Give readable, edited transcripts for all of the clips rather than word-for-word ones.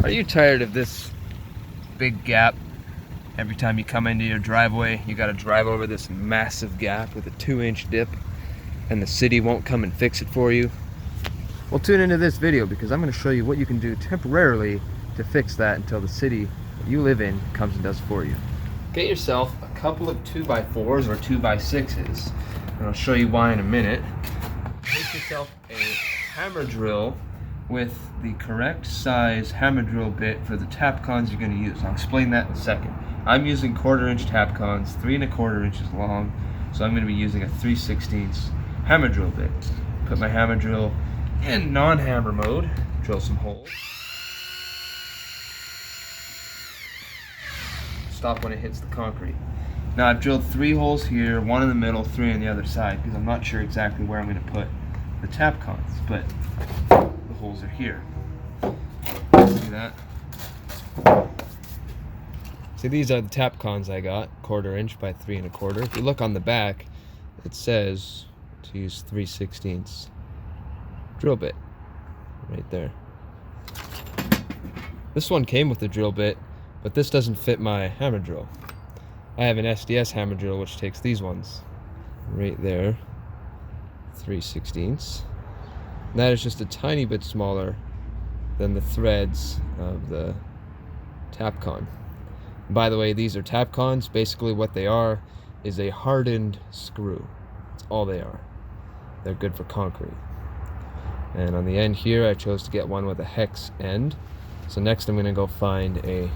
Are you tired of this big gap? Every time you come into your driveway, you gotta drive over this massive gap with a 2-inch dip, and the city won't come and fix it for you? Well, tune into this video because I'm gonna show you what you can do temporarily to fix that until the city that you live in comes and does it for you. Get yourself a couple of 2x4s or 2x6s, and I'll show you why in a minute. Make yourself a hammer drill with the correct size hammer drill bit for the Tapcons you're going to use. I'll explain that in a second. I'm using 1/4-inch Tapcons, 3 1/4 inches long, so I'm going to be using a 3/16 hammer drill bit. Put my hammer drill in non-hammer mode, drill some holes. Stop when it hits the concrete. Now I've drilled 3 holes here, 1 in the middle, 3 on the other side, because I'm not sure exactly where I'm going to put the Tapcons, but the holes are here. See that? See, these are the Tapcons I got, 1/4 inch by 3 1/4. If you look on the back, it says to use 3/16 drill bit right there. This one came with the drill bit, but this doesn't fit my hammer drill. I have an SDS hammer drill which takes these ones right there, 3/16. That is just a tiny bit smaller than the threads of the Tapcon. By the way, these are Tapcons. Basically what they are is a hardened screw. That's all they are. They're good for concrete. And on the end here, I chose to get one with a hex end. So next I'm going to go find a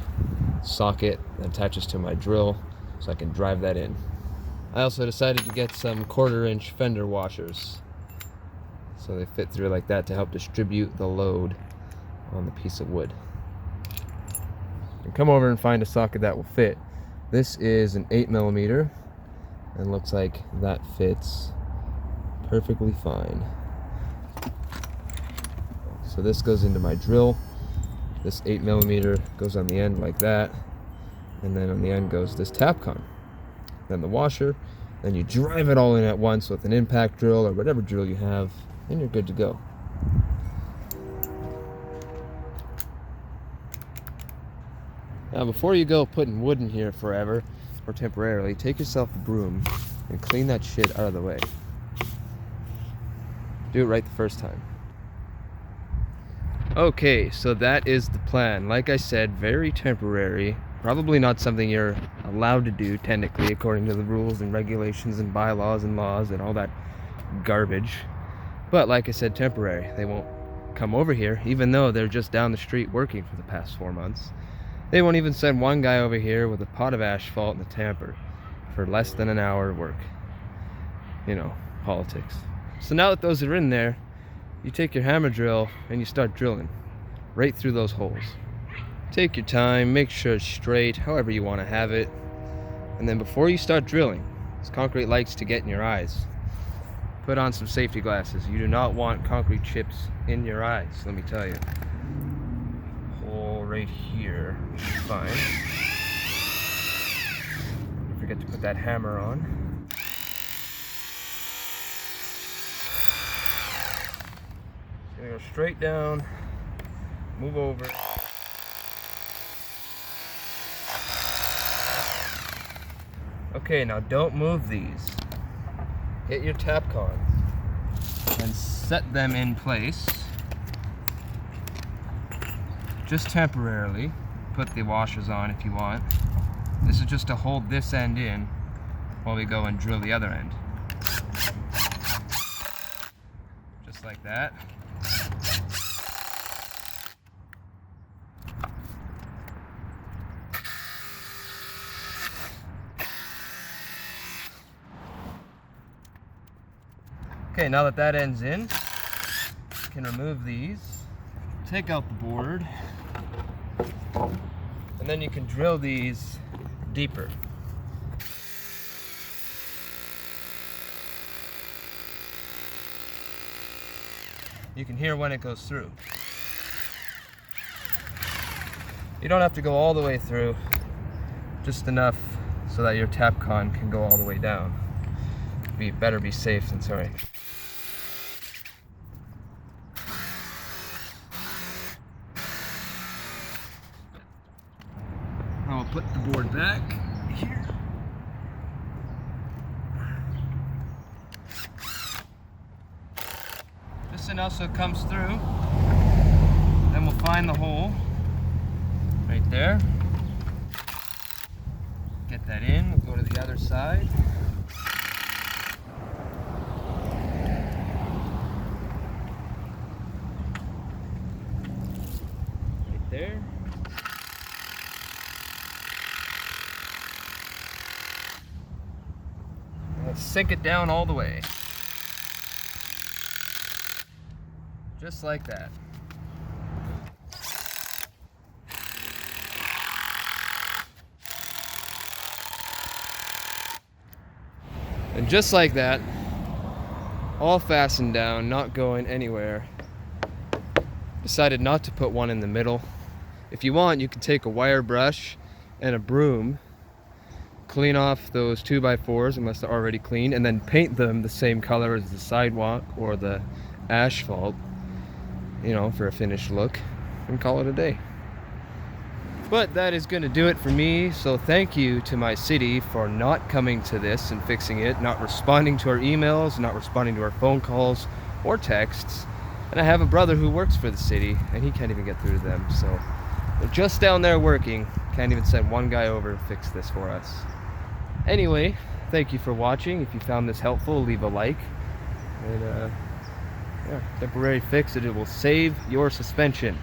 socket that attaches to my drill so I can drive that in. I also decided to get some 1/4 inch fender washers, so they fit through like that to help distribute the load on the piece of wood. And come over and find a socket that will fit. This is an 8mm and looks like that fits perfectly fine. So this goes into my drill. This 8mm goes on the end like that, and then on the end goes this Tapcon. Then the washer, then you drive it all in at once with an impact drill or whatever drill you have, and you're good to go. Now before you go putting wood in here forever or temporarily, take yourself a broom and clean that shit out of the way. Do it right the first time. Okay, so that is the plan. Like I said, very temporary. Probably not something you're allowed to do technically according to the rules and regulations and bylaws and laws and all that garbage. But like I said, temporary. They won't come over here, even though they're just down the street working for the past 4 months. They won't even send one guy over here with a pot of asphalt and a tamper for less than an hour of work. You know, politics. So now that those are in there, you take your hammer drill and you start drilling right through those holes. Take your time, make sure it's straight, however you want to have it. And then before you start drilling, this concrete likes to get in your eyes, put on some safety glasses. You do not want concrete chips in your eyes, let me tell you. Hole right here is fine. Don't forget to put that hammer on. Go straight down, move over. Okay, now don't move these. Get your Tapcons and set them in place. Just temporarily. Put the washers on if you want. This is just to hold this end in while we go and drill the other end. Just like that. Okay, now that that end's in, you can remove these, take out the board, and then you can drill these deeper. You can hear when it goes through. You don't have to go all the way through, just enough so that your Tapcon can go all the way down. Better be safe than sorry. put the board back here. Just enough so it comes through. Then we'll find the hole right there. Get that in. We'll go to the other side. Right there. Let's sink it down all the way. Just like that. And just like that, all fastened down, not going anywhere. Decided not to put one in the middle. If you want, you can take a wire brush and a broom, clean off those 2x4s unless they're already clean, and then paint them the same color as the sidewalk or the asphalt, you know, for a finished look, and call it a day. But that is going to do it for me, so thank you to my city for not coming to this and fixing it, not responding to our emails, not responding to our phone calls or texts. And I have a brother who works for the city, and he can't even get through to them, so they're just down there working. Can't even send one guy over to fix this for us. Anyway, thank you for watching. If you found this helpful, leave a like. And yeah, temporary fix it. It will save your suspension.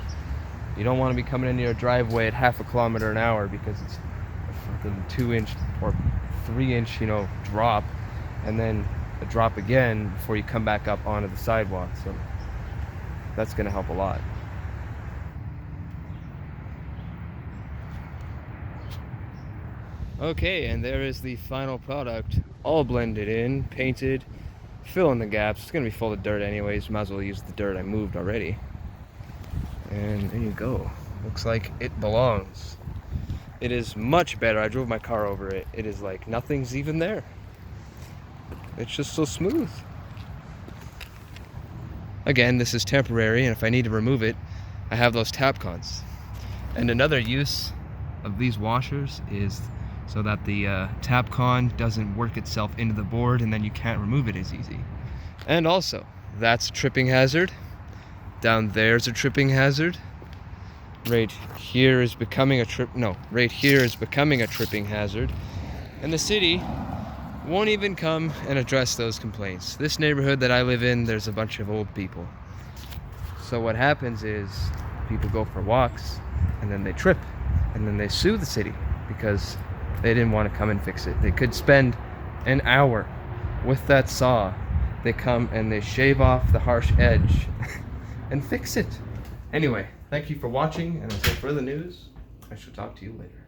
You don't want to be coming into your driveway at half a kilometer an hour because it's a fucking 2-inch or 3-inch, you know, drop, and then a drop again before you come back up onto the sidewalk. So that's going to help a lot. Okay, and there is the final product, all blended in, painted, fill in the gaps. It's going to be full of dirt anyways. Might as well use the dirt I moved already. And there you go. Looks like it belongs. It is much better. I drove my car over it. It is like nothing's even there. It's just so smooth. Again, this is temporary, and if I need to remove it, I have those tap cons. And another use of these washers is so that the tap con doesn't work itself into the board and then you can't remove it as easy. And also, that's a tripping hazard. Down there's a tripping hazard. Right here is becoming a right here is becoming a tripping hazard. And the city won't even come and address those complaints. This neighborhood that I live in, there's a bunch of old people. So what happens is people go for walks and then they trip and then they sue the city because they didn't want to come and fix it. They could spend an hour with that saw. They come and they shave off the harsh edge and fix it. Anyway, thank you for watching, and until further news, I shall talk to you later.